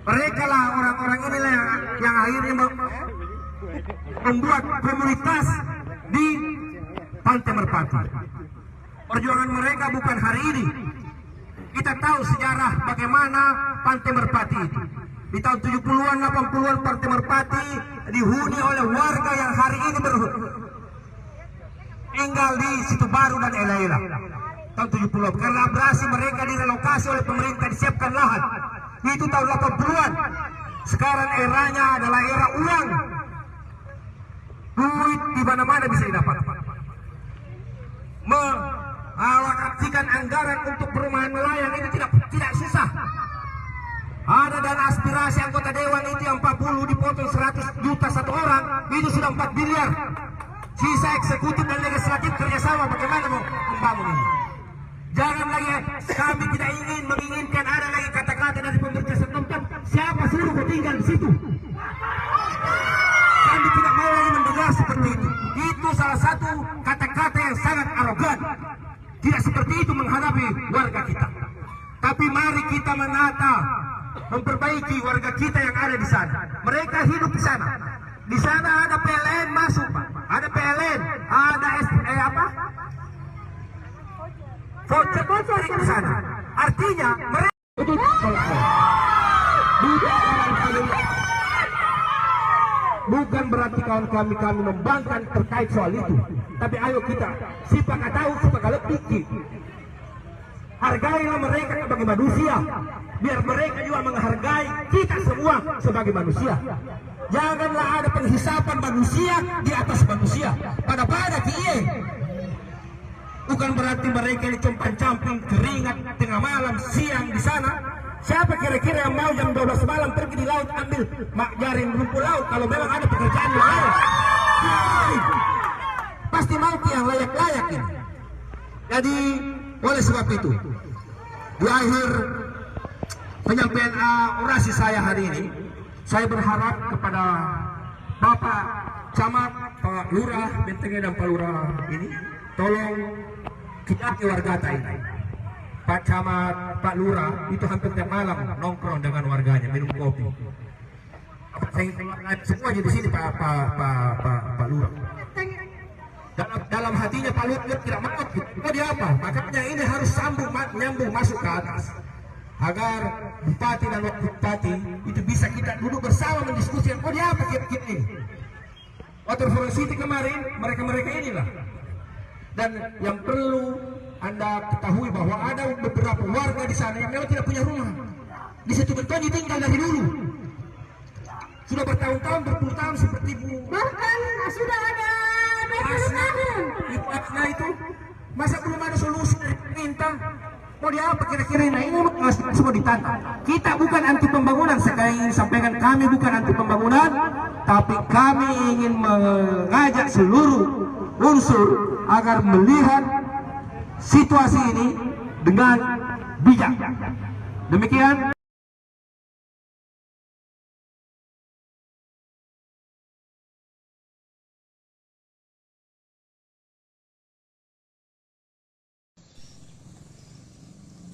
Mereka lah orang-orang inilah yang akhirnya membuat komunitas di Pantai Merpati. Perjuangan mereka bukan hari ini. Kita tahu sejarah bagaimana Pantai Merpati itu. Di tahun 70-an, 80-an Pantai Merpati dihuni oleh warga yang hari ini tinggal di Situ Baru dan Ela-Ela. Tahun 70-an. Karena abrasi mereka direlokasi oleh pemerintah, disiapkan lahan. Itu tahun 80-an. Sekarang eranya adalah era uang. Duit di mana-mana bisa didapat. Mengalokasikan anggaran untuk perumahan nelayan itu tidak susah. Ada dana aspirasi anggota dewan itu yang 40 dipotong 100 juta satu orang, itu sudah 4 miliar. Sisa eksekutif dan legislatif kerjasama bagaimana mau membangun ini. Jangan lagi kami tidak menginginkan ada lagi kata-kata dari pemerintah setempat. Siapa suruh kau tinggal di situ? Kami tidak mau lagi mendengar seperti itu. Itu salah satu kata-kata yang sangat arogan. Tidak seperti itu menghadapi warga kita. Tapi mari kita menata, memperbaiki warga kita yang ada di sana. Mereka hidup di sana. Di sana ada PLN masuk, Pak. Ada PLN, ada voucher di sana. Artinya mereka bukan berarti kawan kami membangkang terkait soal itu. Tapi ayo kita siapa tahu supaya lebih hargailah mereka sebagai manusia, biar mereka juga menghargai kita semua sebagai manusia. Janganlah ada penghisapan manusia di atas manusia. Pada kiye. Bukan berarti mereka ini compang-camping keringat tengah malam siang di sana. Siapa kira-kira yang mau jam 12 malam pergi di laut ambil jaring rumput laut kalau memang ada pekerjaan yang lain? Pasti mau yang layak-layak ini. Jadi oleh sebab itu, di akhir penyampaian orasi saya hari ini, saya berharap kepada Bapak Camat, Pak Lurah, Bentengnya dan Pak Lurah ini, tolong kita warga ini. Pak Camat, Pak Lurah itu hampir tiap malam nongkrong dengan warganya minum kopi. Saya semua di sini Pak Lurah. Dalam hatinya Pak Lurah tidak mau. Oh dia apa? Makanya ini harus nyambung masuk ke atas. Agar bupati dan wakil bupati itu bisa kita duduk bersama mendiskusikan. Oh dia apa kira-kira ini? Waktu City kemarin mereka inilah. Dan yang perlu Anda ketahui bahwa ada beberapa warga di sana yang memang tidak punya rumah. Di situ Betoni tinggal dari dulu. Sudah bertahun-tahun, berpuluh tahun seperti Bu. Bahkan sudah ada 20 tahun. Nah itu masa belum ada solusi dari pemerintah? Mau dia apa kira-kira ini? Ini semua ditantang. Kita bukan anti pembangunan. Sekali ingin sampaikan kami bukan anti pembangunan, tapi kami ingin mengajak seluruh unsur agar melihat situasi ini dengan bijak. Demikian.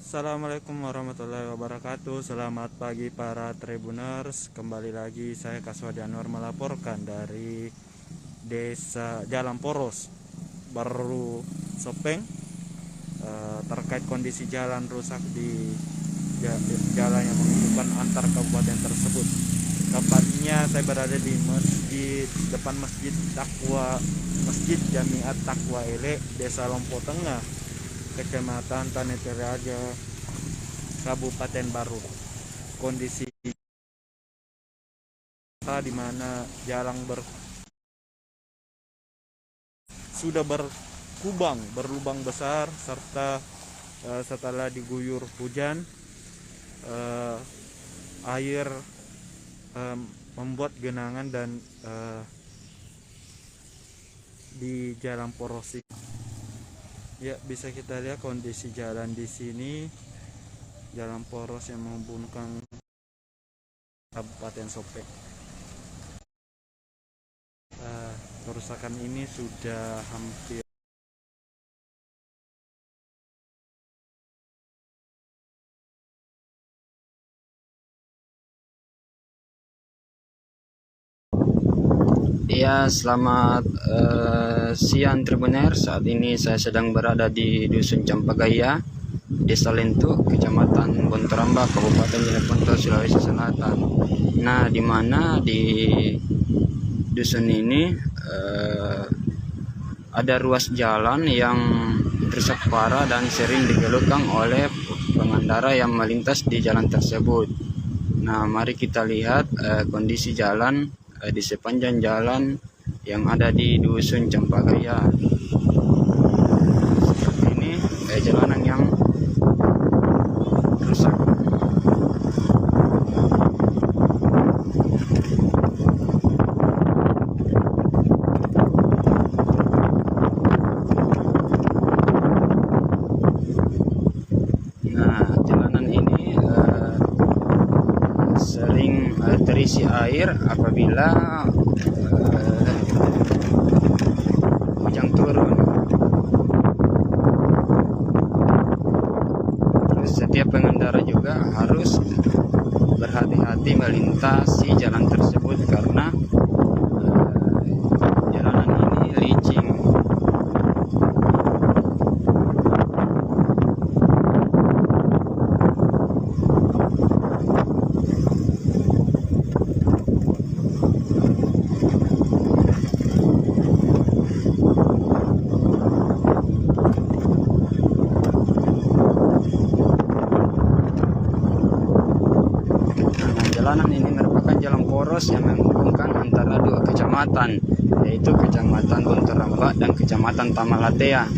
Assalamualaikum warahmatullahi wabarakatuh. Selamat pagi para tribuners. Kembali lagi saya Kaswadi Anwar melaporkan dari Desa Jalan Poros Baru Sopeng terkait kondisi jalan rusak di jalan yang menghubungkan antar kabupaten tersebut. Tepatnya saya berada di depan Masjid Jamiat Taqwa Ele, Desa Lompo Tengah, Kecamatan Tanete Raja, Kabupaten Baru. Kondisi di mana jalan sudah berlubang besar, serta setelah diguyur hujan, air membuat genangan dan di jalan poros ini. Ya, bisa kita lihat kondisi jalan di sini, jalan poros yang menghubungkan Kabupaten Sopeng. Kerusakan ini sudah hampir Ya, selamat siang Tribuner. Saat ini saya sedang berada di Dusun Campagaya, Desa Lentuk, Kecamatan Bontoramba, Kabupaten Jeneponto, Sulawesi Selatan. Nah, di mana di dusun ini ada ruas jalan yang rusak parah dan sering dikeluhkan oleh pengendara yang melintas di jalan tersebut. Nah, mari kita lihat kondisi jalan di sepanjang jalan yang ada di Dusun Campagaya. Seperti ini jalanan yang rusak. Nah, jalanan ini sering terisi air apabila hujan turun. Terus setiap pengendara juga harus berhati-hati melintasi jalan tersebut karena jalanan ini licin. Jalanan ini merupakan jalan poros yang menghubungkan antara dua kecamatan, yaitu Kecamatan Bontoramba dan Kecamatan Tamalatea.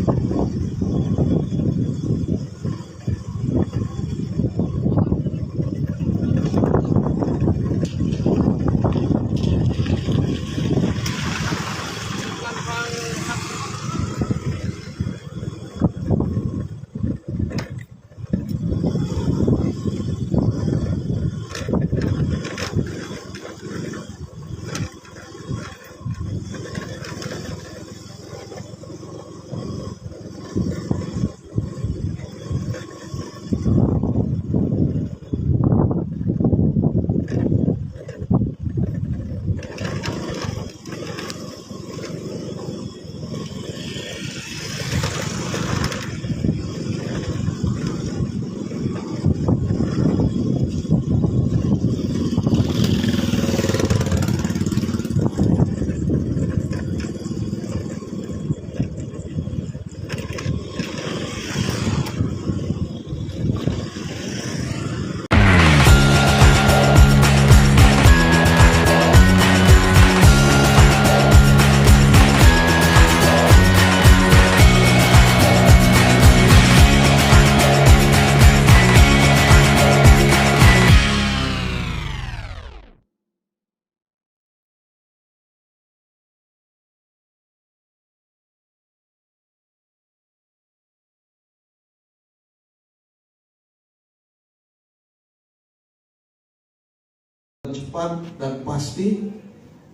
Cepat dan pasti,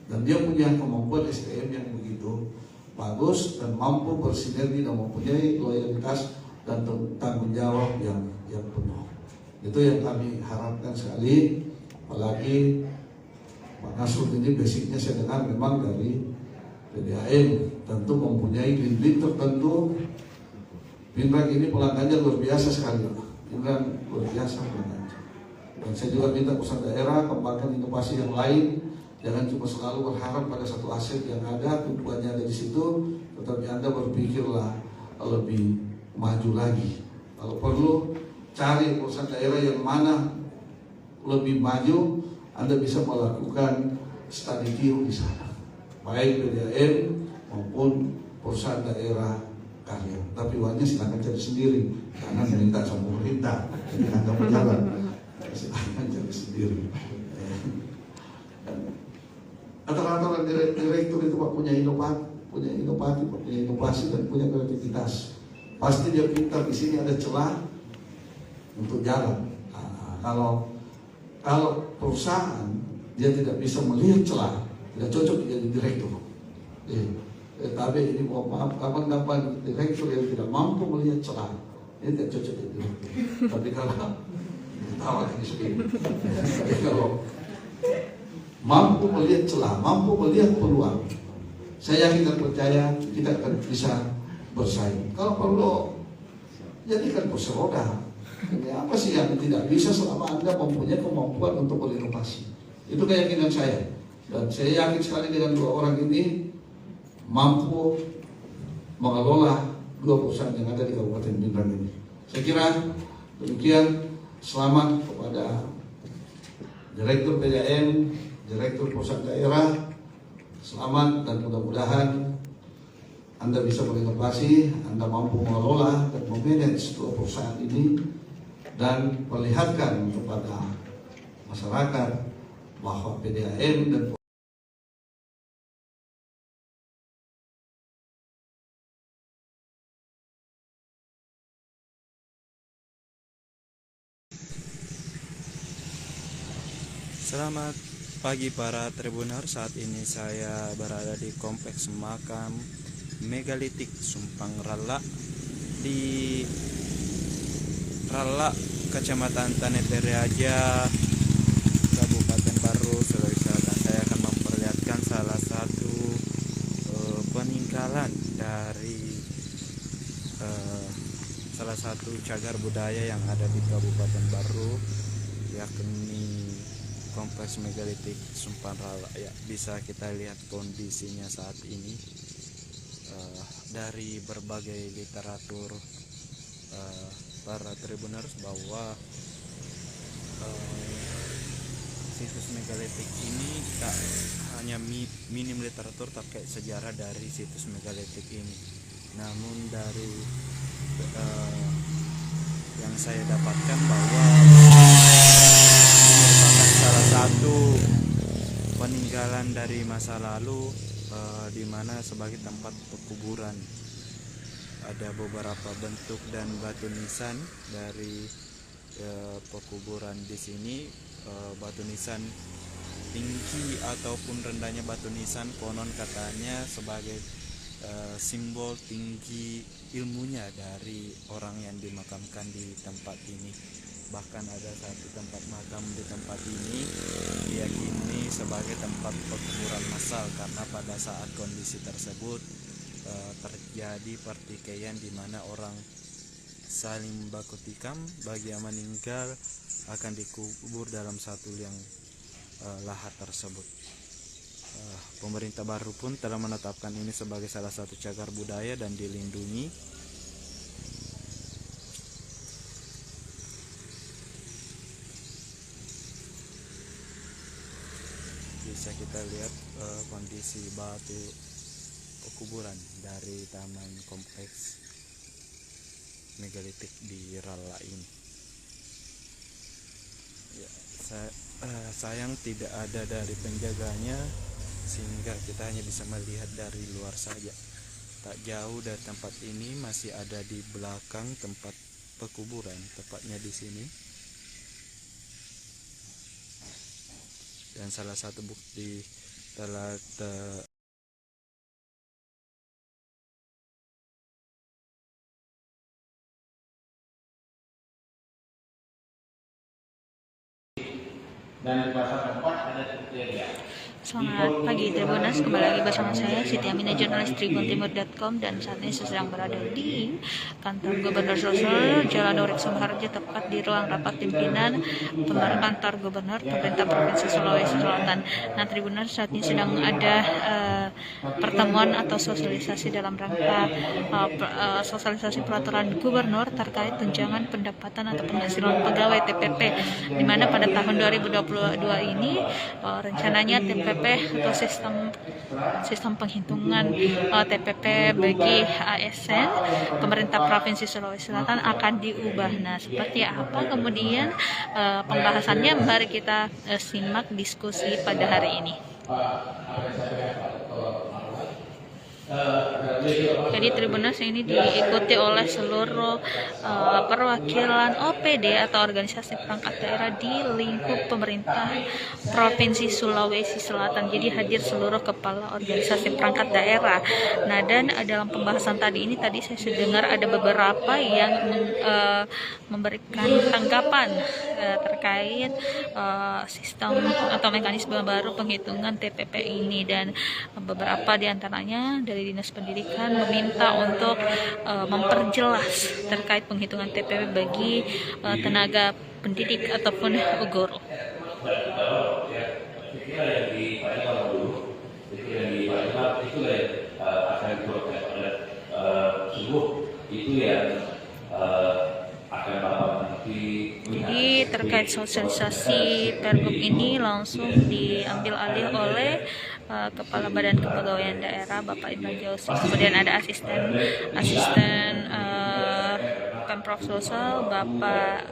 dan dia punya kemampuan SDM yang begitu bagus dan mampu bersinergi dan mempunyai loyalitas dan tanggung jawab yang penuh. Itu yang kami harapkan sekali. Apalagi Pak Nasrul ini basicnya saya dengar memang dari PDAM, tentu mempunyai lead tertentu. Pinrang ini pelanggannya luar biasa sekali, Pinrang luar biasa pelanggannya. Dan saya juga minta pusat daerah kembangkan inovasi yang lain. Jangan cuma selalu berharap pada satu aset yang ada, tumpuannya ada di situ, tetapi Anda berpikirlah lebih maju lagi. Kalau perlu cari pusat daerah yang mana lebih maju, Anda bisa melakukan studi tour di sana, baik PDAM maupun perusahaan daerah kalian. Tapi uangnya silakan cari sendiri, jangan minta sama pemerintah, ini Anda berjalan. Silahkan cari sendiri. Kata-kata direktur itu Pak punya inovasi dan punya kreativitas. Pasti dia pintar. Di sini ada celah untuk jalan. Kalau perusahaan dia tidak bisa melihat celah, tidak cocok jadi direktur. Tapi ini mohon maaf, kapan-kapan direktur yang tidak mampu melihat celah, ini tidak cocok jadi direktur. Tapi kalau tawa ini sendiri. mampu melihat celah, mampu melihat peluang, saya yakin dan percaya kita akan bisa bersaing. Kalau perlu jadikan kursi roda. Ini apa sih yang tidak bisa selama Anda mempunyai kemampuan untuk berinovasi? Itu keyakinan saya. Dan saya yakin sekali dengan dua orang ini mampu mengelola dua perusahaan yang ada di Kabupaten Bintan ini. Saya kira demikian. Selamat kepada Direktur PDAM, Direktur Pusat Daerah. Selamat dan mudah-mudahan Anda bisa berinovasi, Anda mampu mengelola dan memanage dua perusahaan ini dan perlihatkan kepada masyarakat bahwa PDAM dan Selamat pagi para Tribuner. Saat ini saya berada di kompleks makam megalitik Sumpang Rala di Rala, Kecamatan Tanete Reaja, Kabupaten Baru, Sulawesi Selatan. Saya akan memperlihatkan salah satu peninggalan dari salah satu cagar budaya yang ada di Kabupaten Baru, yakni kompleks megalitik Sumpang Rala. Ya, bisa kita lihat kondisinya saat ini dari berbagai literatur para Tribuners bahwa situs megalitik ini tak hanya minim literatur terkait sejarah dari situs megalitik ini, namun dari yang saya dapatkan bahwa merupakan salah satu peninggalan dari masa lalu, di mana sebagai tempat pekuburan. Ada beberapa bentuk dan batu nisan dari pekuburan di sini. Batu nisan tinggi ataupun rendahnya batu nisan konon katanya sebagai simbol tinggi ilmunya dari orang yang dimakamkan di tempat ini. Bahkan ada satu tempat makam di tempat ini diyakini sebagai tempat pekuburan massal, karena pada saat kondisi tersebut terjadi pertikaian di mana orang saling baku tikam, bagi yang meninggal akan dikubur dalam satu liang lahat tersebut. Pemerintah baru pun telah menetapkan ini sebagai salah satu cagar budaya dan dilindungi. Bisa kita lihat kondisi batu pekuburan dari taman kompleks megalitik di Rala ini. Ya, sayang tidak ada dari penjaganya, sehingga kita hanya bisa melihat dari luar saja. Tak jauh dari tempat ini masih ada di belakang tempat pekuburan, tepatnya di sini. Dan salah satu bukti telah dan di pasal 4 ada kriteria. Selamat pagi Tribuners, kembali lagi bersama saya Siti Aminah, jurnalis tribuntimur.com, dan saat ini saya sedang berada di kantor Gubernur Sulsel, Jalan Urip Sumoharjo, tepat di ruang rapat pimpinan kantor Gubernur Pemerintah Provinsi Sulawesi Selatan. Nah Tribuners, saat ini sedang ada pertemuan atau sosialisasi dalam rangka sosialisasi peraturan Gubernur terkait tunjangan pendapatan atau penghasilan pegawai TPP, di mana pada tahun 2022 ini rencananya TPP atau sistem penghitungan TPP bagi ASN pemerintah Provinsi Sulawesi Selatan akan diubah. Nah, seperti apa kemudian pembahasannya? Mari kita simak diskusi pada hari ini. Jadi Tribuners ini diikuti oleh seluruh perwakilan OPD atau organisasi perangkat daerah di lingkup pemerintah Provinsi Sulawesi Selatan. Jadi hadir seluruh kepala organisasi perangkat daerah. Nah, dan dalam pembahasan tadi saya sudah dengar ada beberapa yang memberikan tanggapan terkait sistem atau mekanisme baru penghitungan TPP ini, dan beberapa diantaranya dari Dinas Pendidikan meminta untuk memperjelas terkait penghitungan TPP bagi tenaga pendidik ataupun guru. Jadi terkait sosialisasi Pergub ini langsung diambil alih oleh Kepala Badan Kepegawaian Daerah Bapak Imran Jauzi. Kemudian ada asisten Pemprov Sulsel Bapak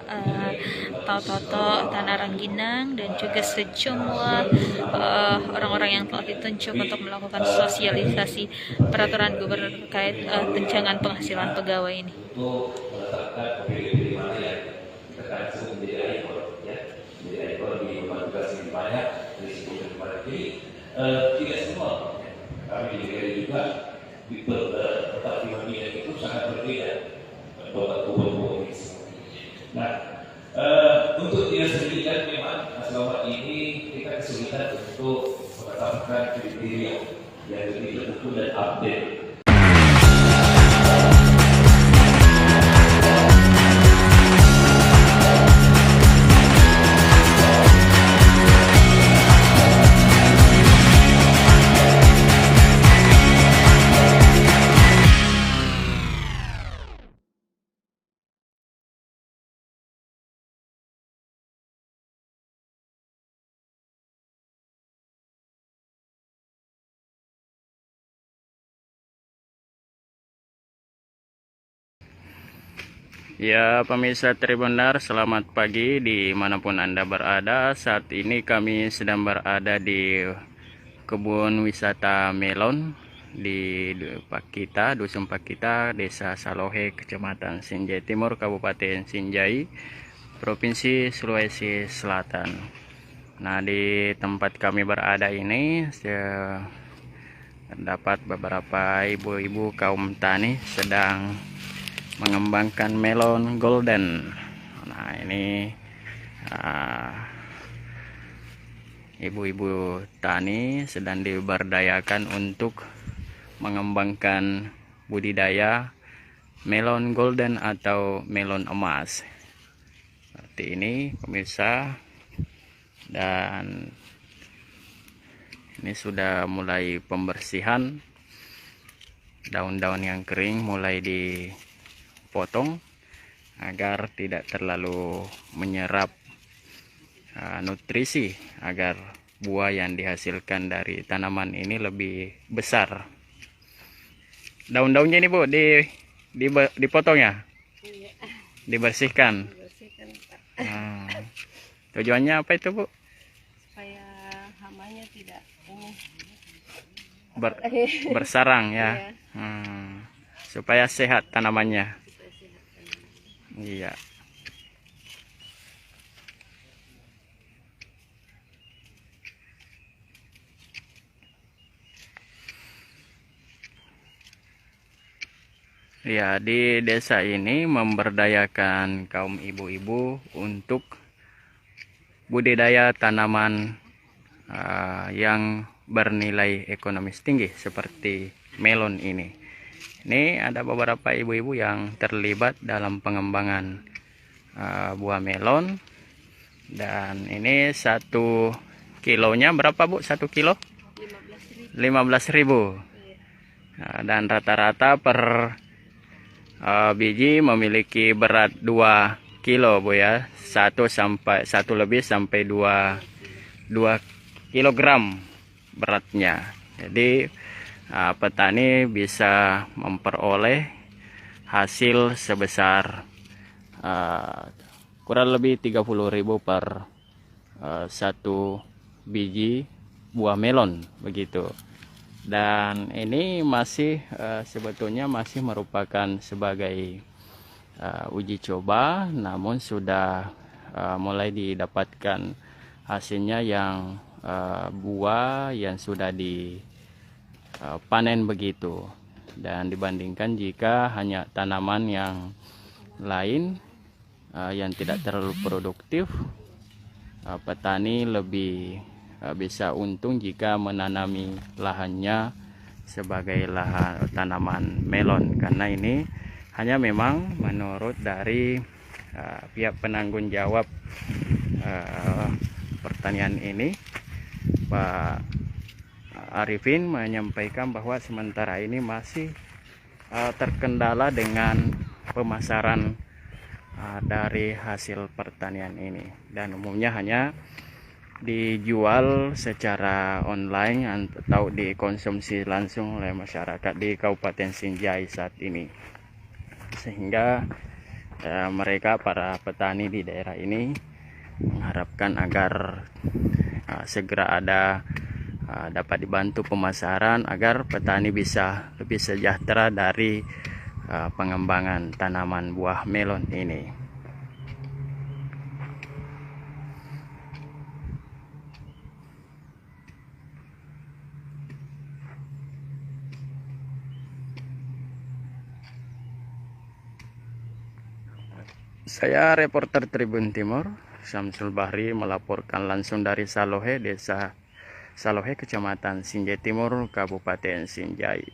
Toto Tanah Rangginang, dan juga sejumlah orang-orang yang telah ditunjuk untuk melakukan sosialisasi peraturan gubernur terkait tunjangan penghasilan pegawai ini. Tidak semua kami di negara juga tetap di itu sangat berbeda kubur-kubur. Nah, untuk dinas pendidikan memang selama ini kita kesulitan untuk menetapkan kriteria yang lebih terukur dan update. Ya, pemirsa Tribuners, selamat pagi dimanapun Anda berada. Saat ini kami sedang berada di kebun wisata melon di Pakita, Dusun Pakita, Desa Salohe, Kecamatan Sinjai Timur, Kabupaten Sinjai, Provinsi Sulawesi Selatan. Nah, di tempat kami berada ini terdapat beberapa ibu-ibu kaum tani sedang mengembangkan melon golden. Nah, ini ibu-ibu tani sedang diberdayakan untuk mengembangkan budidaya melon golden atau melon emas. Seperti ini pemirsa, dan ini sudah mulai pembersihan daun-daun yang kering, mulai dipotong agar tidak terlalu menyerap nutrisi, agar buah yang dihasilkan dari tanaman ini lebih besar. Daun-daunnya ini Bu dipotong ya? Dibersihkan. Nah, tujuannya apa itu Bu? Supaya hamanya tidak bersarang ya. Iya. Supaya sehat tanamannya. Iya. Ya, di desa ini memberdayakan kaum ibu-ibu untuk budidaya tanaman yang bernilai ekonomis tinggi seperti melon ini. Ini ada beberapa ibu-ibu yang terlibat dalam pengembangan buah melon, dan ini 1 kilonya berapa Bu? 1 kilo? 15.000. Nah, dan rata-rata per biji memiliki berat 2 kilo Bu ya, 1 lebih sampai 2 kilogram beratnya. Jadi petani bisa memperoleh hasil sebesar kurang lebih 30.000 per 1 biji buah melon begitu. Dan ini masih sebetulnya masih merupakan sebagai uji coba, namun sudah mulai didapatkan hasilnya yang buah yang sudah dipanen begitu. Dan dibandingkan jika hanya tanaman yang lain yang tidak terlalu produktif, petani lebih bisa untung jika menanami lahannya sebagai lahan tanaman melon, karena ini hanya memang menurut dari pihak penanggung jawab pertanian ini, Pak Arifin, menyampaikan bahwa sementara ini masih terkendala dengan pemasaran dari hasil pertanian ini, dan umumnya hanya dijual secara online atau dikonsumsi langsung oleh masyarakat di Kabupaten Sinjai saat ini, sehingga mereka para petani di daerah ini mengharapkan agar segera dapat dibantu pemasaran agar petani bisa lebih sejahtera dari pengembangan tanaman buah melon ini. Saya reporter Tribun Timur, Syamsul Bahri, melaporkan langsung dari Salohe, Desa Salohe, Kecamatan Sinjai Timur, Kabupaten Sinjai.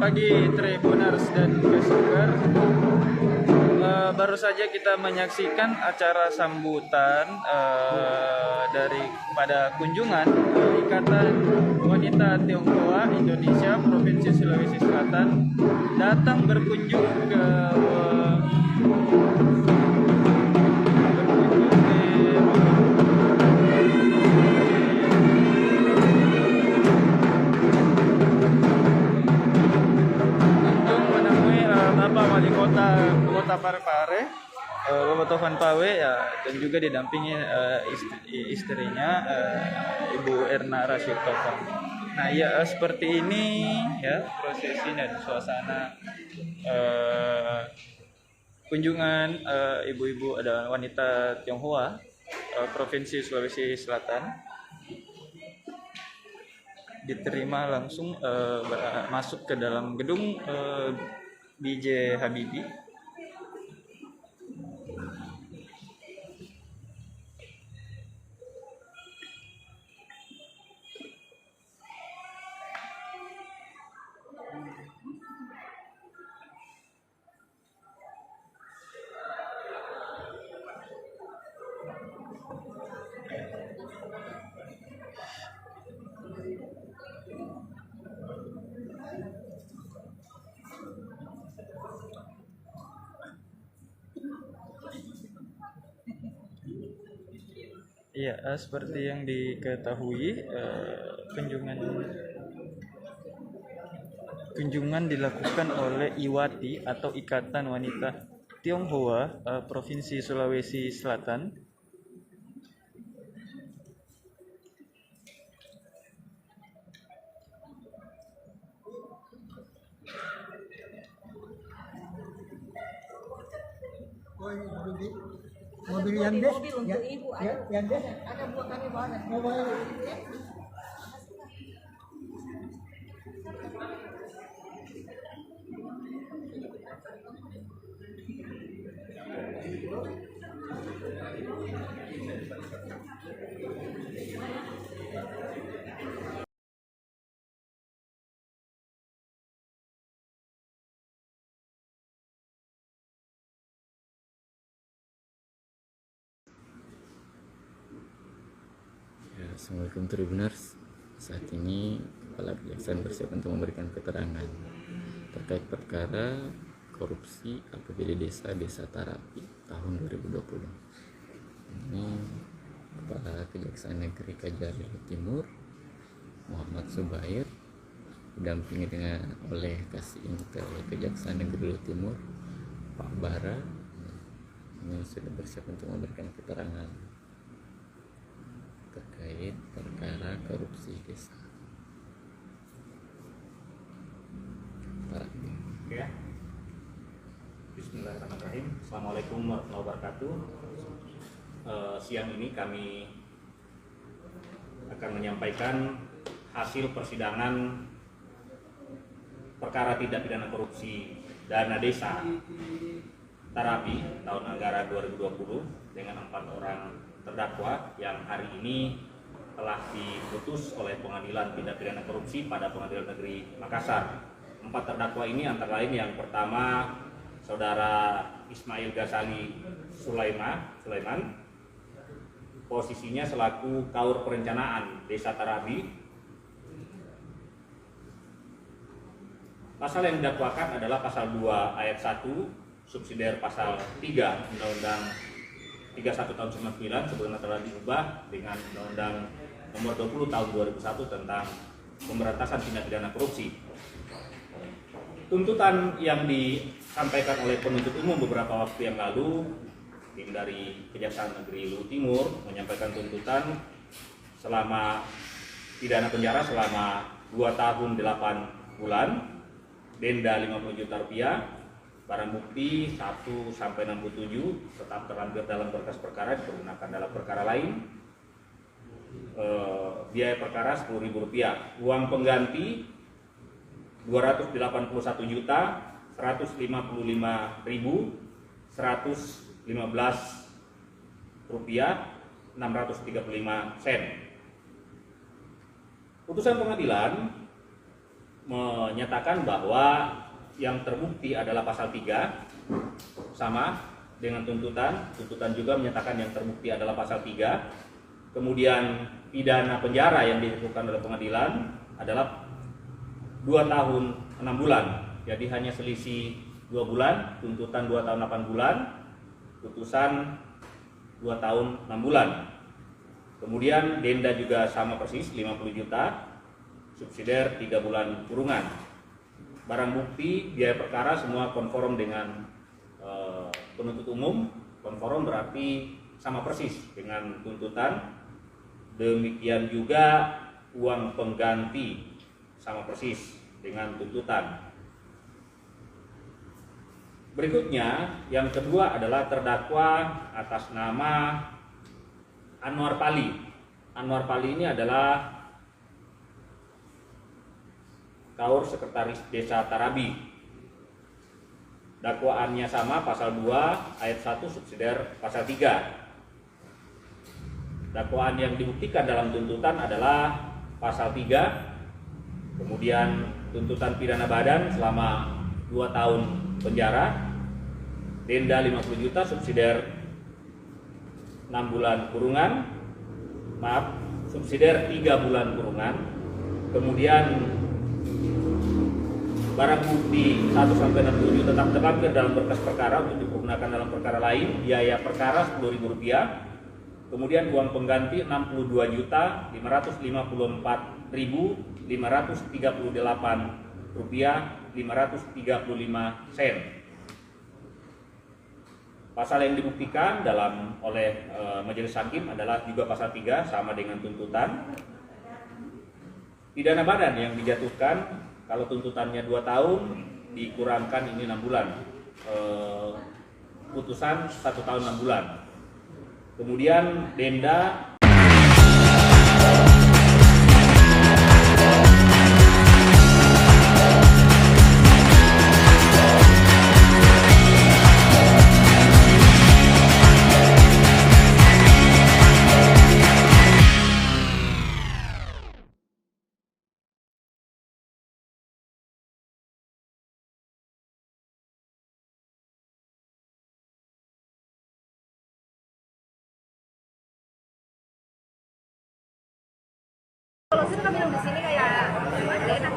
pagi Tribuners dan Kesuker. Baru saja kita menyaksikan acara sambutan pada kunjungan Ikatan Wanita Tionghoa Indonesia Provinsi Sulawesi Selatan datang berkunjung ke Bapak Wali Kota Parepare, Bapak Tovan Pawe ya, dan juga didampingi istrinya Ibu Erna Rashid Tovan. Nah ya seperti ini ya prosesi dan suasana kunjungan ibu-ibu ada wanita Tionghoa Provinsi Sulawesi Selatan diterima langsung masuk ke dalam gedung BJ Habibie. Iya, seperti yang diketahui, kunjungan dilakukan oleh IWATI atau Ikatan Wanita Tionghoa Provinsi Sulawesi Selatan. Mobil Yandes, mobil untuk ibu Yandes ada buat kami bawa mobile. Assalamualaikum Tribuners. Saat ini Kepala Kejaksaan bersiap untuk memberikan keterangan terkait perkara korupsi APBD Desa Tarapi tahun 2020. Ini Kepala Kejaksaan Negeri Kajar Timur Muhammad Subair didampingi oleh Kasih Intel Kejaksaan Negeri Timur Pak Bara. Ini sudah bersiap untuk memberikan keterangan terkait perkara korupsi desa. Oke. Bismillahirrahmanirrahim. Assalamualaikum warahmatullahi wabarakatuh. Siang ini kami akan menyampaikan hasil persidangan perkara tindak pidana korupsi dana desa Tarapi tahun anggaran 2020 dengan 4 orang terdakwa yang hari ini telah diputus oleh Pengadilan Tindak Pidana Korupsi pada Pengadilan Negeri Makassar. 4 terdakwa ini antara lain yang pertama Saudara Ismail Ghazali Sulaiman, posisinya selaku Kaur Perencanaan Desa Tarapi. Pasal yang didakwakan adalah pasal 2 ayat 1 subsidiar pasal 3 Undang-Undang 31 tahun 99 sebelumnya telah diubah dengan Undang-Undang Nomor 20 tahun 2001 tentang pemberantasan tindak pidana korupsi. Tuntutan yang disampaikan oleh penuntut umum beberapa waktu yang lalu, tim dari Kejaksaan Negeri Luwu Timur menyampaikan tuntutan selama pidana penjara selama 2 tahun 8 bulan, denda 50 juta rupiah, barang bukti 1 sampai 67 tetap terlampir dalam berkas perkara digunakan dalam perkara lain. Biaya perkara Rp10.000, uang pengganti Rp285.115.635.635. Putusan pengadilan menyatakan bahwa yang terbukti adalah pasal 3 sama dengan tuntutan juga menyatakan yang terbukti adalah pasal 3. Kemudian pidana penjara yang ditentukan oleh pengadilan adalah 2 tahun 6 bulan. Jadi hanya selisih 2 bulan, tuntutan 2 tahun 8 bulan, putusan 2 tahun 6 bulan. Kemudian denda juga sama persis 50 juta, subsidiar 3 bulan kurungan. Barang bukti, biaya perkara semua konform dengan penuntut umum. Konform berarti sama persis dengan tuntutan. Demikian juga uang pengganti sama persis dengan tuntutan. Berikutnya, yang kedua adalah terdakwa atas nama Anwar Pali. Anwar Pali ini adalah Kaur Sekretaris Desa Tarabi. Dakwaannya sama, pasal 2 ayat 1 subsidiar pasal 3. Dakwaan yang dibuktikan dalam tuntutan adalah pasal 3. Kemudian tuntutan pidana badan selama 2 tahun penjara, denda 50 juta, subsidiar 6 bulan kurungan, subsidiar 3 bulan kurungan. Kemudian barang bukti 1-67 tetap terlampir dalam berkas perkara untuk digunakan dalam perkara lain, biaya perkara Rp10.000. Kemudian uang pengganti Rp62.558.535. Pasal yang dibuktikan oleh majelis hakim adalah juga pasal 3 sama dengan tuntutan. Pidana badan yang dijatuhkan kalau tuntutannya 2 tahun dikurangkan ini 6 bulan. Putusan 1 tahun 6 bulan. Kemudian denda Kalau sini minum di sini kayak enak.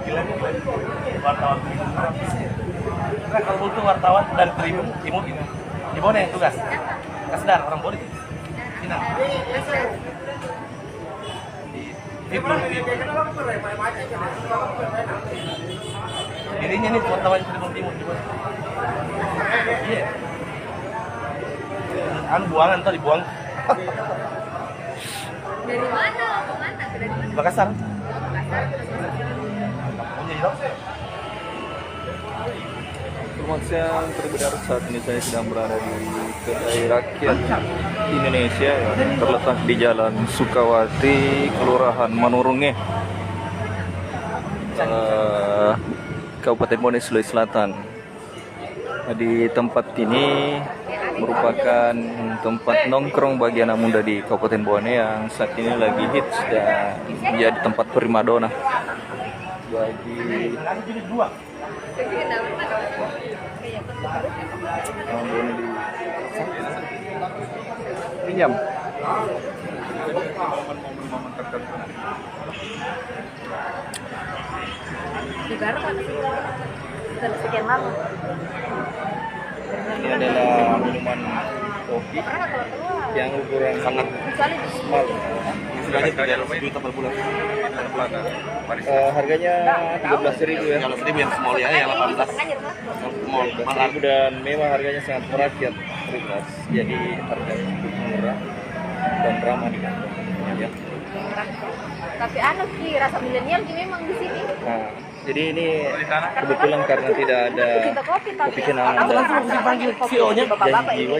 Gila wartawan. Nah, kalau butuh wartawan dan Tribun, Ibu yang tugas. Kasdar orang Bodi. Sini. Dirinya nih wartawan Tribun Timur. Iya. Buangan tadi dibuang. Dari mana? Kemana? Dari mana? Makassar. Selamat siang, terbenar saat ini saya sedang berada di Kedai Rakyat Indonesia yang terletak di Jalan Sukawati, Kelurahan Manurunge, Kabupaten Bone, Sulawesi Selatan. Di tempat ini merupakan tempat nongkrong bagi anak muda di Kabupaten Bone yang saat ini lagi hits dan menjadi tempat primadona bagi pinjam. Di Garut sudah sekian lama. Ini adalah minuman kopi yang ukuran sangat small. Harganya 3 juta per bulan. Harganya 13.000 ya. Kalau 1.000 yang small ya, yang 18. Small. 12.000 dan memang harganya sangat merakyat, privat. Jadi harga cukup murah dan ramah di kantong. Ya. Tapi sih rasa milenial memang di sini. Nah, jadi ini kebetulan karena tidak ada kopi kenangan dan janji jiwa,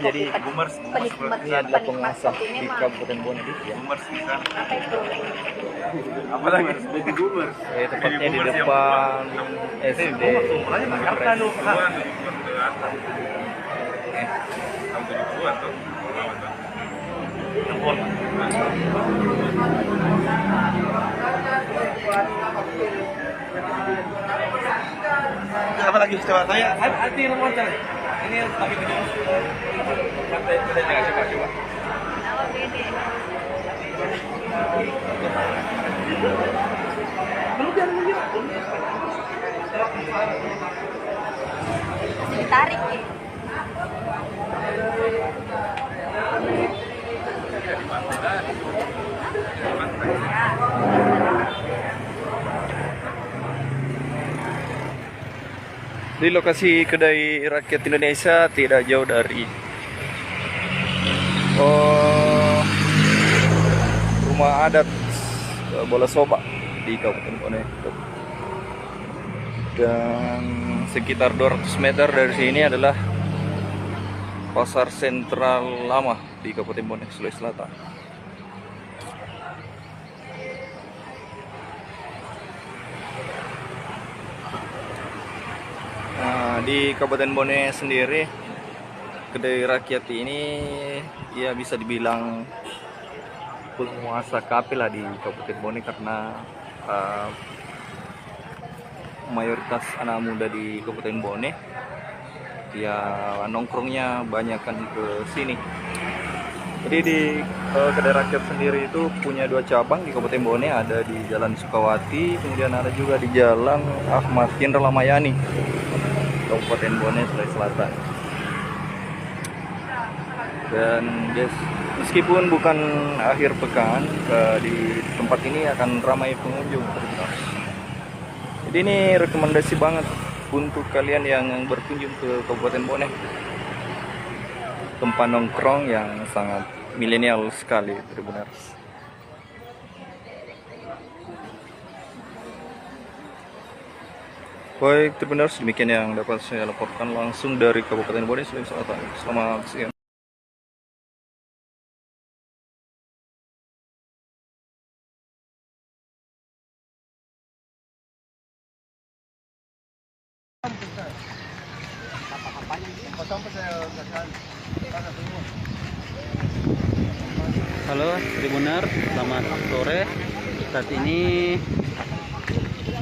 jadi ini adalah pengasah di Kabupaten Bone. Apalagi sebagai boomer. Tepatnya di depan SD. Apa lagi coba saya? Hati remote. Ini lagi begini. Coba. Ditarik ya. Di lokasi kedai rakyat Indonesia tidak jauh dari rumah adat Bolasoba di Kabupaten Bone. Dan sekitar 200 meter dari sini adalah pasar sentral lama di Kabupaten Bone, Sulawesi Selatan. Nah, di Kabupaten Bone sendiri, kedai rakyat ini ya bisa dibilang penguasa kafe lah di Kabupaten Bone, karena mayoritas anak muda di Kabupaten Bone ya nongkrongnya banyak kan ke sini. Jadi di kedai rakyat sendiri itu punya 2 cabang di Kabupaten Bone, ada di Jalan Sukawati, kemudian ada juga di Jalan Ahmad Hendra Lamayani, Kabupaten Bone, Sulawesi Selatan. Dan meskipun bukan akhir pekan, di tempat ini akan ramai pengunjung. Jadi ini rekomendasi banget untuk kalian yang berkunjung ke Kabupaten Bone. Tempat nongkrong yang sangat milenial sekali, Tribuners. Baik, Tribuners, demikian yang dapat saya laporkan langsung dari Kabupaten Bone, Sulawesi Selatan. Selamat siang. Halo Tribuners, selamat sore. Saat ini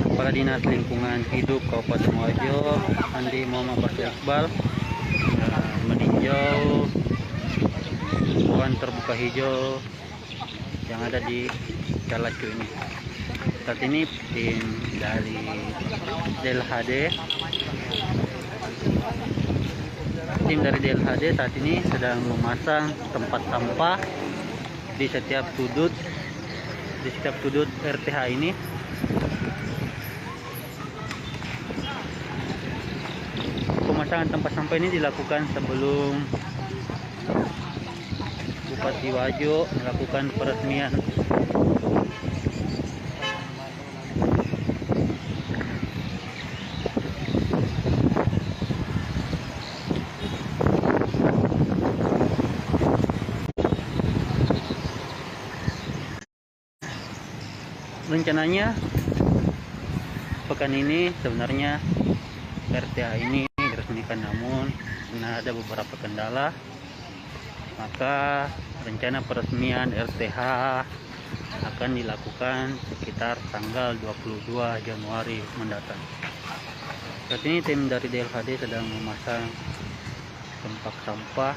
Kepala Dinas Lingkungan Hidup Kabupaten Wajo, Andi Muhammad Basir Iqbal, meninjau ruang terbuka hijau yang ada di Calacu ini. Saat ini tim dari DLHD saat ini sedang memasang tempat sampah di setiap sudut RTH ini. Pemasangan tempat sampah ini dilakukan sebelum Bupati Wajo melakukan peresmian. Rencananya pekan ini sebenarnya RTH ini diresmikan, namun karena ada beberapa kendala, maka rencana peresmian RTH akan dilakukan sekitar tanggal 22 Januari mendatang. Saat ini tim dari DLHD sedang memasang tempat sampah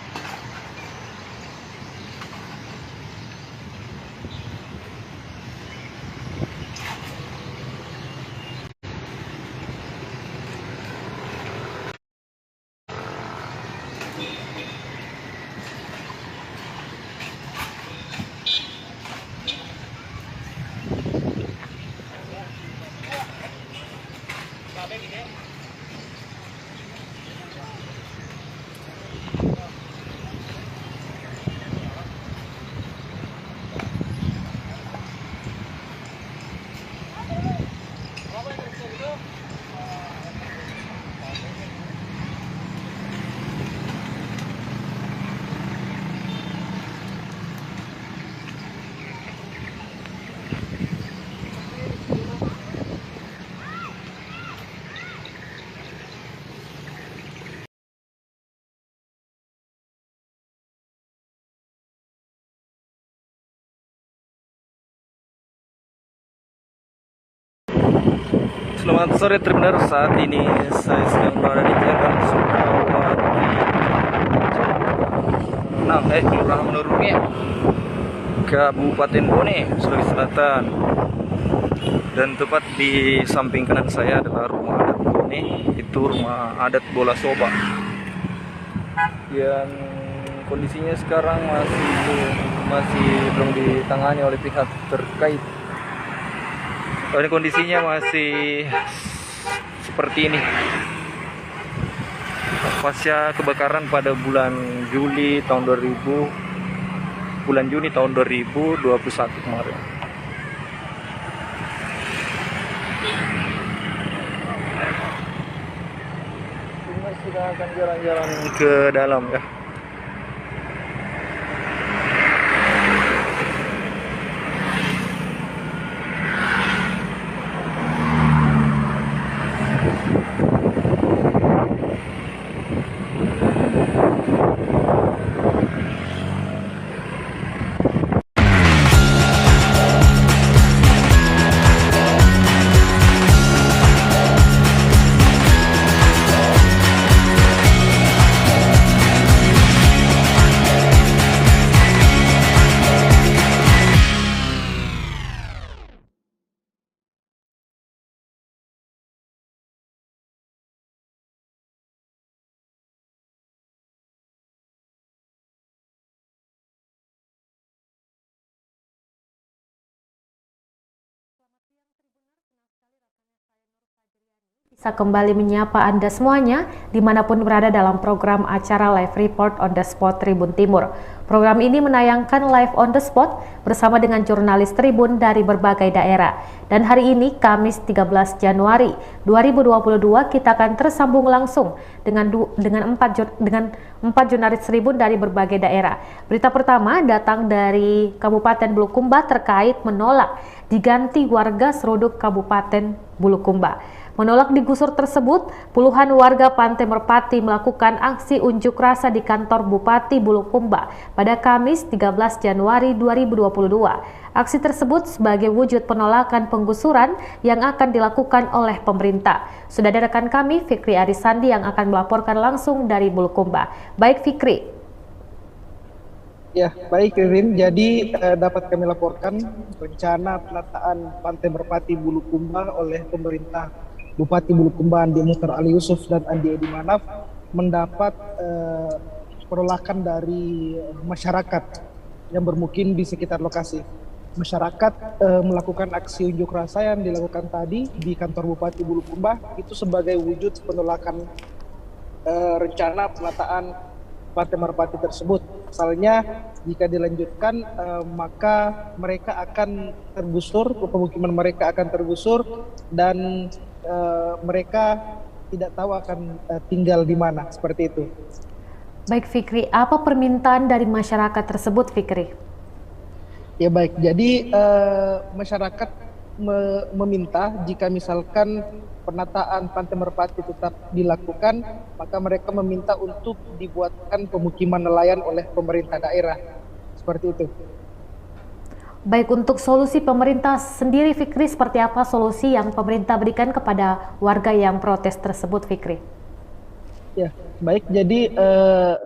Selamat sore Tribuners, saat ini saya sedang berada di Jalan Sukawati, Kelurahan Menurunnya, Kabupaten Bone, Sulawesi Selatan. Dan tepat di samping kanan saya adalah rumah adat Bone, itu rumah adat Bola Soba, yang kondisinya sekarang masih belum ditangani oleh pihak terkait. Ini kondisinya masih seperti ini. Pasca kebakaran pada bulan Juni tahun 2021 kemarin. Kita akan jalan-jalan ke dalam ya. Bisa kembali menyapa Anda semuanya dimanapun berada dalam program acara Live Report on the Spot Tribun Timur. Program ini menayangkan live on the spot bersama dengan jurnalis Tribun dari berbagai daerah. Dan hari ini Kamis 13 Januari 2022 kita akan tersambung langsung dengan empat jurnalis Tribun dari berbagai daerah. Berita pertama datang dari Kabupaten Bulukumba terkait menolak diganti warga seruduk Kabupaten Bulukumba. Menolak digusur tersebut, puluhan warga Pantai Merpati melakukan aksi unjuk rasa di kantor Bupati Bulukumba pada Kamis 13 Januari 2022. Aksi tersebut sebagai wujud penolakan penggusuran yang akan dilakukan oleh pemerintah. Sudah ada rekan kami, Fikri Arisandi, yang akan melaporkan langsung dari Bulukumba. Baik Fikri. Ya, baik Ririn. Jadi dapat kami laporkan rencana penataan Pantai Merpati Bulukumba oleh pemerintah Bupati Bulukumba Andi Muhtar Ali Yusuf dan Andi Edi Manaf mendapat penolakan dari masyarakat yang bermukim di sekitar lokasi. Masyarakat melakukan aksi unjuk rasa yang dilakukan tadi di kantor Bupati Bulukumba itu sebagai wujud penolakan rencana penataan Pantai Merpati tersebut. Pasalnya jika dilanjutkan maka mereka akan tergusur, pemukiman mereka akan tergusur dan mereka tidak tahu akan tinggal di mana, seperti itu. Baik Fikri, apa permintaan dari masyarakat tersebut Fikri? Ya baik, jadi masyarakat meminta jika misalkan penataan Pantai Merpati tetap dilakukan, maka mereka meminta untuk dibuatkan pemukiman nelayan oleh pemerintah daerah, seperti itu. Baik, untuk solusi pemerintah sendiri Fikri, seperti apa solusi yang pemerintah berikan kepada warga yang protes tersebut Fikri? Ya, baik. Jadi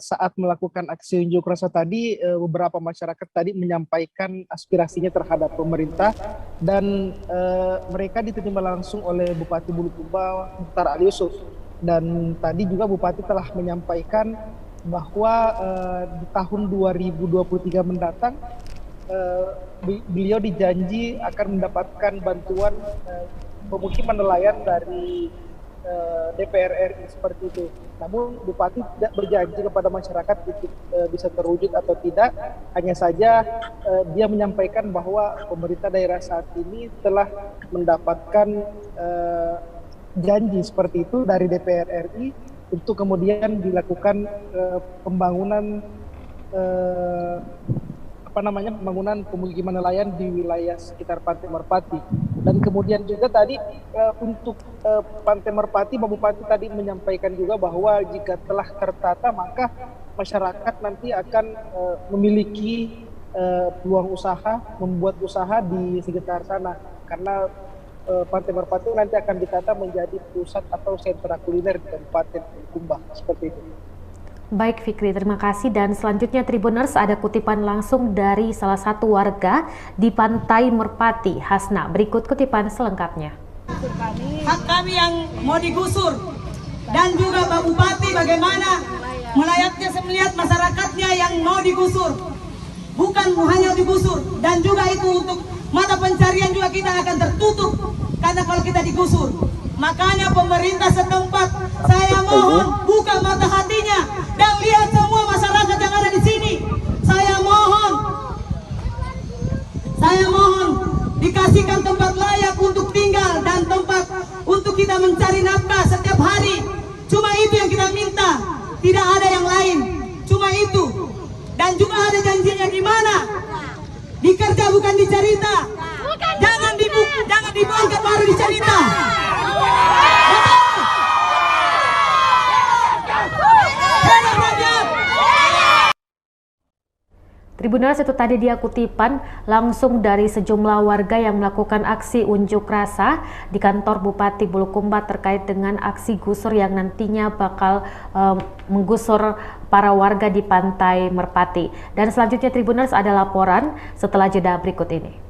saat melakukan aksi unjuk rasa tadi, beberapa masyarakat tadi menyampaikan aspirasinya terhadap pemerintah dan mereka diterima langsung oleh Bupati Bulukumba Muhtar Ali Yusuf. Dan tadi juga Bupati telah menyampaikan bahwa di tahun 2023 mendatang beliau dijanji akan mendapatkan bantuan pemukiman nelayan dari DPR RI, seperti itu. Namun Bupati tidak berjanji kepada masyarakat itu bisa terwujud atau tidak. Hanya saja dia menyampaikan bahwa pemerintah daerah saat ini telah mendapatkan janji seperti itu dari DPR RI untuk kemudian dilakukan pembangunan pembangunan pemukiman nelayan di wilayah sekitar Pantai Merpati. Dan kemudian juga tadi untuk Pantai Merpati, Pak Bupati tadi menyampaikan juga bahwa jika telah tertata maka masyarakat nanti akan memiliki peluang usaha, membuat usaha di sekitar sana. Karena Pantai Merpati nanti akan ditata menjadi pusat atau sentra kuliner di Kabupaten Bulukumba, seperti itu. Baik Fikri, terima kasih. Dan selanjutnya Tribuners, ada kutipan langsung dari salah satu warga di Pantai Merpati, Hasna. Berikut kutipan selengkapnya. Hak kami yang mau digusur, dan juga Pak Bupati bagaimana melayaknya melihat masyarakatnya yang mau digusur, bukan hanya digusur, dan juga itu untuk mata pencarian juga kita akan tertutup karena kalau kita digusur. Makanya pemerintah setempat, saya mohon buka mata hatinya dan lihat semua masyarakat yang ada di sini. Saya mohon dikasihkan tempat layak untuk tinggal dan tempat untuk kita mencari nafkah setiap hari. Cuma itu yang kita minta, tidak ada yang lain. Cuma itu. Dan juga ada janjinya di mana? Dikerja bukan dicerita. Jangan dibongkar baru dicerita. Tribuners, itu tadi dia kutipan langsung dari sejumlah warga yang melakukan aksi unjuk rasa di kantor Bupati Bulukumba terkait dengan aksi gusur yang nantinya bakal menggusur para warga di Pantai Merpati. Dan selanjutnya Tribuners, ada laporan setelah jeda berikut ini.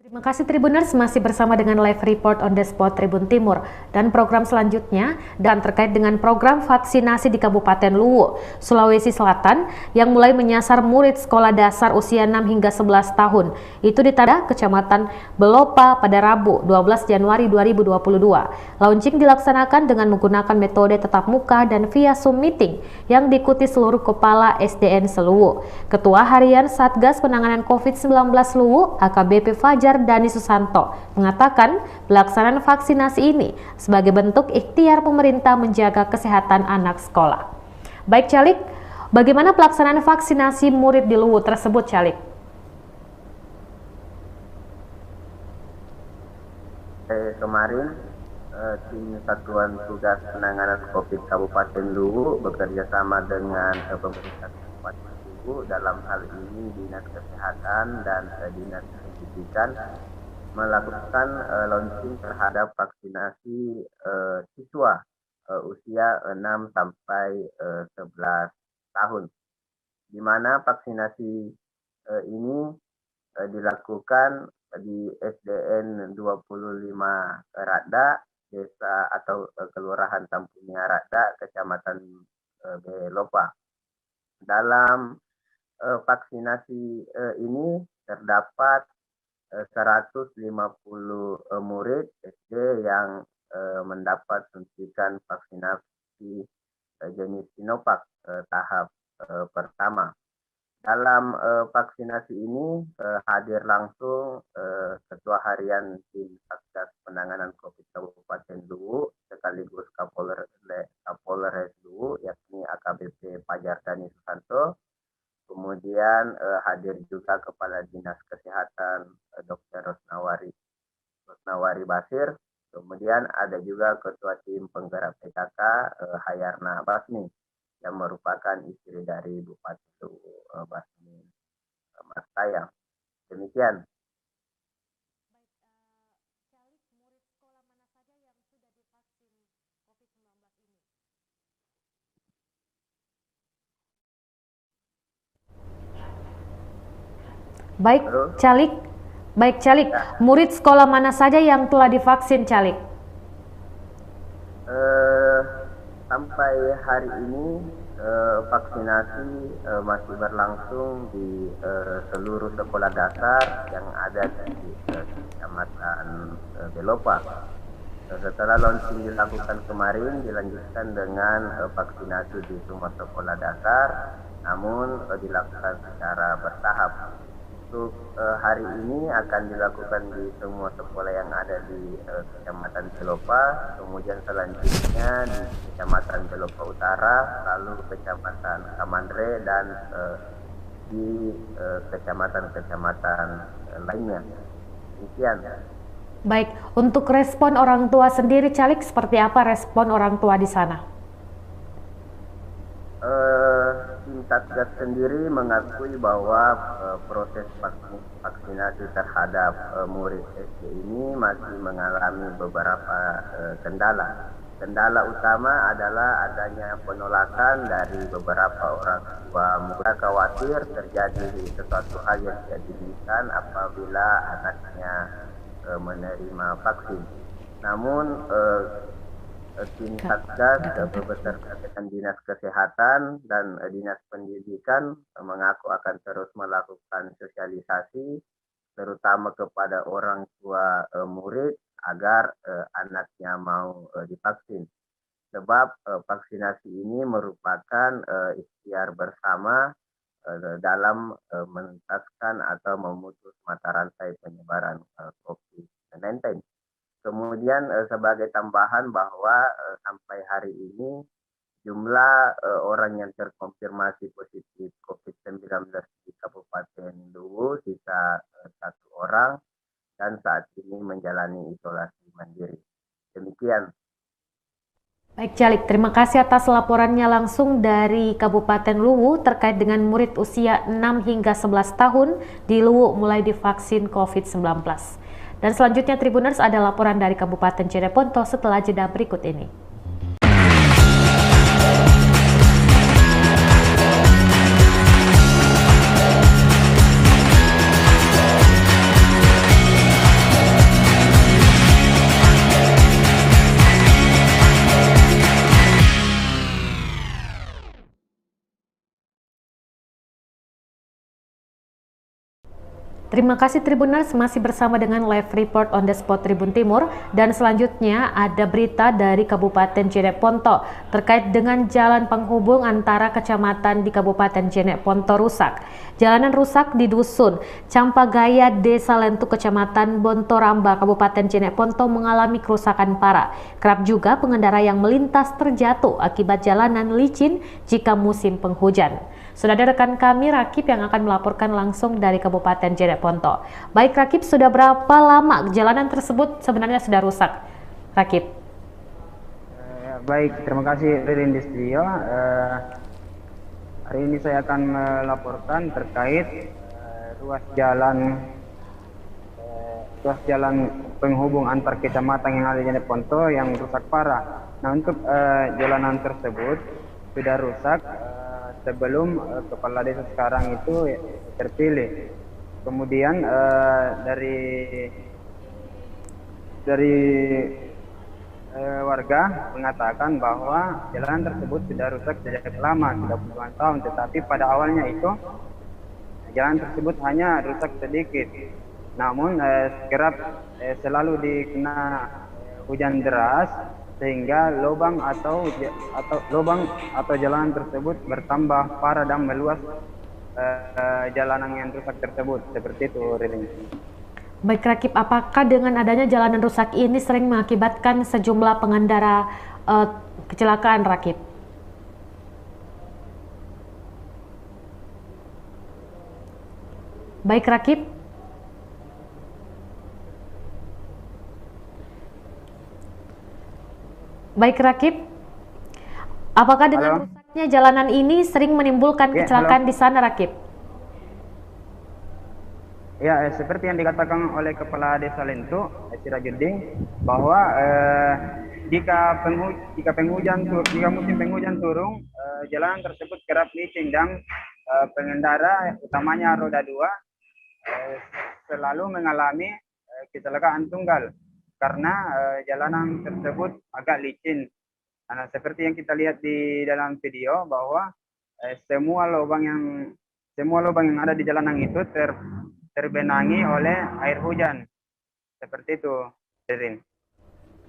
Terima kasih Tribuners, masih bersama dengan live report on the spot Tribun Timur, dan program selanjutnya dan terkait dengan program vaksinasi di Kabupaten Luwu, Sulawesi Selatan yang mulai menyasar murid sekolah dasar usia 6 hingga 11 tahun. Itu di Tada, Kecamatan Belopa pada Rabu 12 Januari 2022. Launching dilaksanakan dengan menggunakan metode tatap muka dan via Zoom meeting yang diikuti seluruh kepala SDN seluwu. Ketua Harian Satgas Penanganan COVID-19 Luwu, AKBP Fajar Dani Susanto, mengatakan pelaksanaan vaksinasi ini sebagai bentuk ikhtiar pemerintah menjaga kesehatan anak sekolah. Baik Calik, bagaimana pelaksanaan vaksinasi murid di Luwu tersebut, Calik? Kemarin tim Satuan Tugas Penanganan COVID Kabupaten Luwu bekerja sama dengan pemerintah Kabupaten Luwu, dalam hal ini Dinas Kesehatan dan Dinas Pendidikan, melakukan launching terhadap vaksinasi siswa usia 6 sampai 11 tahun, di mana vaksinasi ini dilakukan di SDN 25 Rada, desa atau kelurahan Tampunya Rada, Kecamatan Belopa. Dalam vaksinasi ini terdapat 150 murid SD yang mendapat suntikan vaksinasi jenis Sinovac tahap pertama. Dalam vaksinasi ini hadir langsung Ketua Harian Tim Satgas Penanganan COVID Kabupaten Luwu sekaligus Kapolres Luwu, yakni AKBP Fajar Dani Susanto. Kemudian hadir juga Kepala Dinas Kesehatan Dr. Rosnawari Basir. Kemudian ada juga Ketua Tim Penggerak PKK Hayarna Basmi, yang merupakan istri dari Bupati Basmi Mas Tayang. Demikian. Baik Calik, murid sekolah mana saja yang telah divaksin, Calik? Sampai hari ini vaksinasi masih berlangsung di seluruh sekolah dasar yang ada di Kecamatan Belopa. Setelah launching dilakukan kemarin, dilanjutkan dengan vaksinasi di semua sekolah dasar, namun dilakukan secara bertahap. untuk hari ini akan dilakukan di semua sekolah yang ada di Kecamatan Celopa, kemudian selanjutnya di Kecamatan Celopa Utara, lalu Kecamatan Kamandre, dan di kecamatan-kecamatan lainnya. Demikian. Baik, untuk respon orang tua sendiri, Calik, seperti apa respon orang tua di sana? Tim Satgas sendiri mengakui bahwa proses vaksinasi terhadap murid SD ini masih mengalami beberapa kendala. Kendala utama adalah adanya penolakan dari beberapa orang tua. Mereka khawatir terjadi sesuatu hal yang tidak diinginkan apabila anaknya menerima vaksin. Namun tim Satgas beserta dengan Dinas Kesehatan dan Dinas Pendidikan mengaku akan terus melakukan sosialisasi terutama kepada orang tua murid agar anaknya mau divaksin. Sebab vaksinasi ini merupakan ikhtiar bersama dalam menuntaskan atau memutus mata rantai penyebaran COVID-19. Kemudian sebagai tambahan bahwa sampai hari ini jumlah orang yang terkonfirmasi positif COVID-19 di Kabupaten Luwu sisa 1 orang dan saat ini menjalani isolasi mandiri. Demikian. Baik, Calik, terima kasih atas laporannya langsung dari Kabupaten Luwu terkait dengan murid usia 6 hingga 11 tahun di Luwu mulai divaksin COVID-19. Dan selanjutnya Tribuners ada laporan dari Kabupaten Jeneponto setelah jeda berikut ini. Terima kasih Tribuners, masih bersama dengan live report on the spot Tribun Timur, dan selanjutnya ada berita dari Kabupaten Jeneponto terkait dengan jalan penghubung antara kecamatan di Kabupaten Jeneponto rusak. Jalanan rusak di Dusun Campagaya, Desa Lentu, Kecamatan Bontoramba, Kabupaten Jeneponto mengalami kerusakan parah. Kerap juga pengendara yang melintas terjatuh akibat jalanan licin jika musim penghujan. Sudah ada rekan kami Rakib yang akan melaporkan langsung dari Kabupaten Jeneponto. Baik Rakib, sudah berapa lama jalanan tersebut sebenarnya sudah rusak? Rakib. Baik, terima kasih Ririn di studio. Hari ini saya akan melaporkan terkait ruas jalan penghubung antar kecamatan yang ada di Jeneponto yang rusak parah. Nah, untuk jalanan tersebut sudah rusak sebelum kepala desa sekarang itu terpilih. Kemudian dari warga mengatakan bahwa jalanan tersebut sudah rusak sejak lama, sudah puluhan tahun, tetapi pada awalnya itu jalan tersebut hanya rusak sedikit. Namun kerap selalu dikena hujan deras sehingga lubang atau jalanan tersebut bertambah parah dan meluas jalanan yang rusak tersebut. Seperti itu, Ririn. Baik Rakib, apakah dengan adanya jalanan rusak ini sering mengakibatkan sejumlah pengendara kecelakaan, Rakib? Baik Rakib. Baik Rakib, apakah dengan rusaknya jalanan ini sering menimbulkan kecelakaan di sana, Rakib? Ya, seperti yang dikatakan oleh Kepala Desa Lentu, Sirajuddin, bahwa jika musim penghujan turun, jalanan tersebut kerap licin dan pengendara, utamanya roda 2, selalu mengalami kecelakaan tunggal karena jalanan tersebut agak licin. Nah, seperti yang kita lihat di dalam video bahwa semua lubang yang ada di jalanan itu terbenangi oleh air hujan. Seperti itu, Ririn.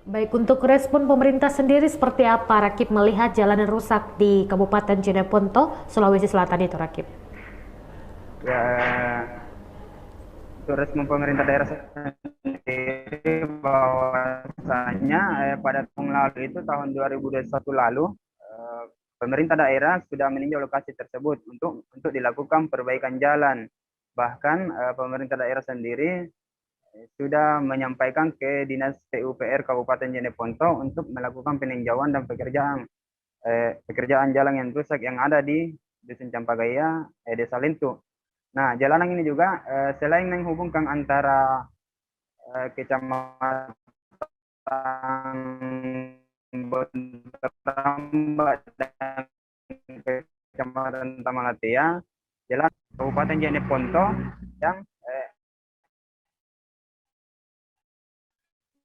Baik, untuk respon pemerintah sendiri seperti apa, Rakib, melihat jalanan rusak di Kabupaten Jeneponto, Sulawesi Selatan itu, Rakib? Ya, untuk respon pemerintah daerah sendiri bahwasanya pada tahun lalu itu tahun 2021 lalu pemerintah daerah sudah meninjau lokasi tersebut untuk dilakukan perbaikan jalan. Bahkan pemerintah daerah sendiri sudah menyampaikan ke Dinas PUPR Kabupaten Jeneponto untuk melakukan peninjauan dan pekerjaan jalan yang rusak yang ada di Dusun Campagaya, Desa Lentu. Nah, jalanan ini juga selain menghubungkan antara kecamatan Bontoramba dan kecamatan Tamalatea, jalan Kabupaten Jeneponto yang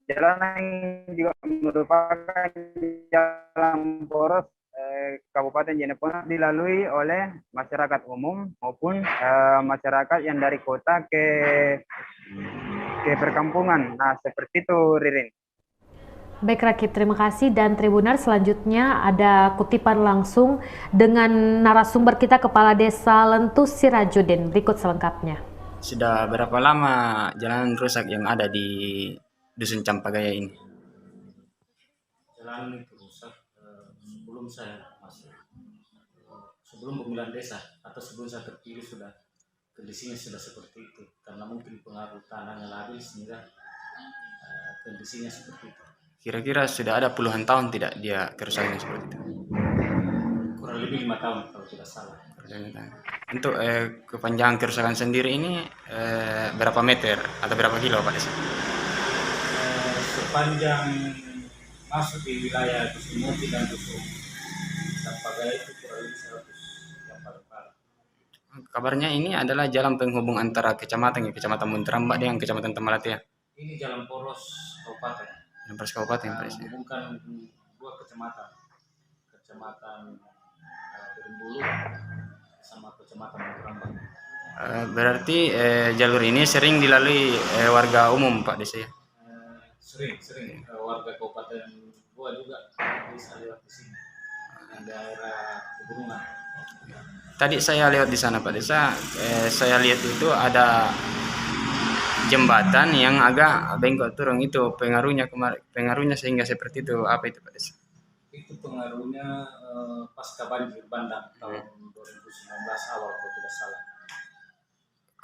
jalanan juga merupakan jalan poros Kabupaten Jeneponto dilalui oleh masyarakat umum maupun masyarakat yang dari kota ke perkampungan. Nah, seperti itu, Ririn. Baik Rakib, terima kasih. Dan Tribunar, selanjutnya ada kutipan langsung dengan narasumber kita, Kepala Desa Lentu Sirajudin. Berikut selengkapnya. Sudah berapa lama jalanan rusak yang ada di Dusun Campagaya ini? Jalan itu rusak sebelum saya masuk, sebelum pemilihan desa atau sebelum saya terpilih sudah kondisinya sudah seperti itu, karena mungkin pengaruh tanahnya labil sehingga kondisinya seperti itu. Kira-kira sudah ada puluhan tahun tidak dia kerusakan seperti itu? Kurang lebih 5 tahun kalau tidak salah. Untuk kepanjangan kerusakan sendiri ini berapa meter atau berapa kilo Pak Desa? Sepanjang masuk di wilayah Dusun Muti dan Dusun Campagaya itu kurang lebih 100 yang paling parah. Kabarnya ini adalah jalan penghubung antara kecamatan Bontoramba dengan kecamatan Tamalatea. Ini jalan poros kabupaten. Jalan poros kabupaten, Pak Desa. Menghubungkan 2 kecamatan, kecamatan Berimbulu sama kecamatan Bontoramba. Berarti jalur ini sering dilalui warga umum Pak Desa ya? Sering warga Kabupaten Goa juga bisa lewat di sini, daerah pegunungan. Tadi saya lewat di sana Pak Desa, saya lihat itu ada jembatan yang agak bengkok turun, itu pengaruhnya sehingga seperti itu. Apa itu Pak Desa? Itu pengaruhnya pasca banjir bandang tahun 2019 awal kalau tidak salah.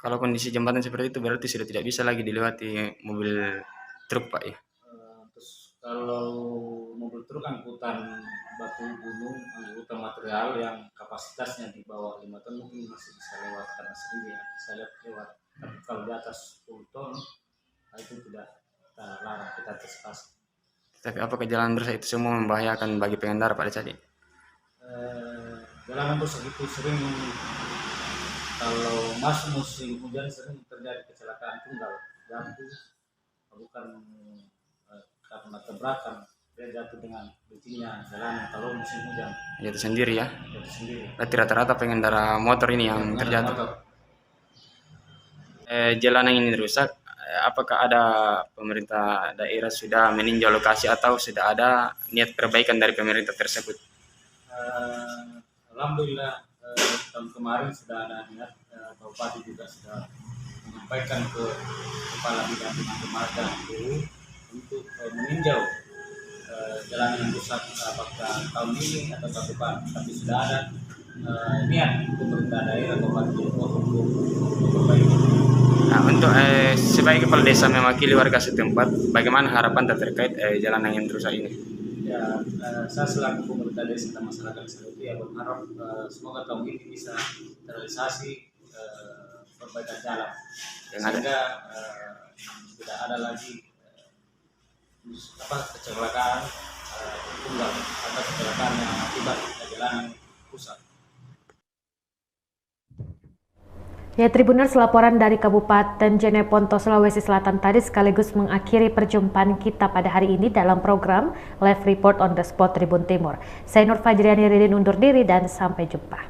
Kalau kondisi jembatan seperti itu berarti sudah tidak bisa lagi dilewati mobil truk Pak ya? Terus kalau mobil truk angkutan batu gunung, angkutan material yang kapasitasnya di bawah 5 ton mungkin masih bisa lewat karena sendiri ya, bisa lewat. Tapi kalau di atas 10 ton itu tidak kita larang, kita antisipasi. Tapi apakah jalan rusak itu semua membahayakan bagi pengendara Pak Desa? Jalanan rusak itu sering, kalau masuk musim hujan sering terjadi kecelakaan tunggal, jatuh bukan karena tabrakan, dia jatuh dengan licin jalanan kalau musim hujan. Jatuh sendiri ya? Jatuh sendiri. Berarti rata-rata pengendara motor ini yang terjatuh. Jalanan ini rusak, apakah ada pemerintah daerah sudah meninjau lokasi atau sudah ada niat perbaikan dari pemerintah tersebut? Alhamdulillah tahun kemarin sudah ada niat, Pak Bupati juga sudah menyampaikan ke Kepala Bidang Marga itu untuk meninjau jalan yang rusak apakah tahun ini atau tahun depan, tapi sudah ada niat pemerintah daerah Kabupaten untuk memperbaiki. Nah, untuk sebagai kepala desa mewakili warga setempat, bagaimana harapan terkait jalanan yang rusak ini? Ya, saya selaku pemerintah desa dan masyarakat itu ya berharap semoga tahun ini bisa terrealisasi perbaikan jalan sehingga tidak ada lagi kecelakaan tunggal atau kecelakaan yang akibat jalanan rusak. Ya, Tribuners, laporan dari Kabupaten Jeneponto, Sulawesi Selatan tadi sekaligus mengakhiri perjumpaan kita pada hari ini dalam program Live Report on the Spot Tribun Timur. Saya Nur Fajriani Ridin undur diri dan sampai jumpa.